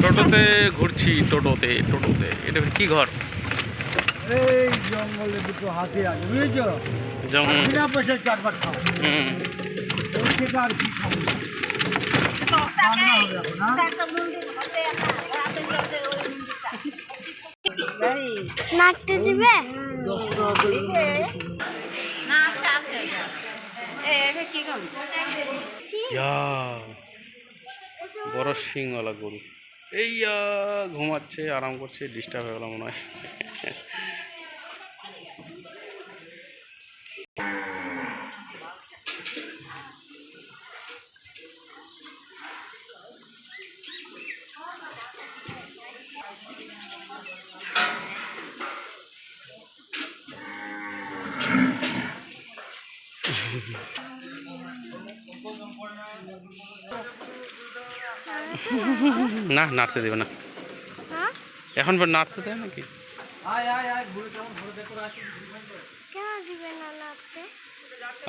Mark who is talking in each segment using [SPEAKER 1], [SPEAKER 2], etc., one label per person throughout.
[SPEAKER 1] টোটোতে ঘুরছি, টোটোতে এটা কি ঘর?
[SPEAKER 2] এই জঙ্গলে দুটো হাতি আছে বুঝেছো, বিনা পয়সায় চারবার খাও। ওর থেকে আর কি খাবো? রান্না হবে এখন, হ্যাঁ?
[SPEAKER 3] নাচতে দিবে?
[SPEAKER 1] বড় সিংওয়ালা গরু এই ঘুমাচ্ছে, আরাম করছে, ডিস্টার্ব হয়ে গেল মনে হয়। না, নাড়তে দেবে না এখন, নাড়তে দেয় নাকি?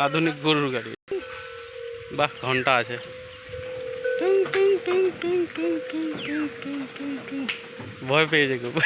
[SPEAKER 1] আধুনিক গরুর গাড়ি, বাহ, ঘন্টা আছে, ভয় পেয়েছে খুব।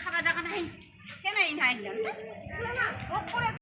[SPEAKER 4] খাবার দেখা নাই কেন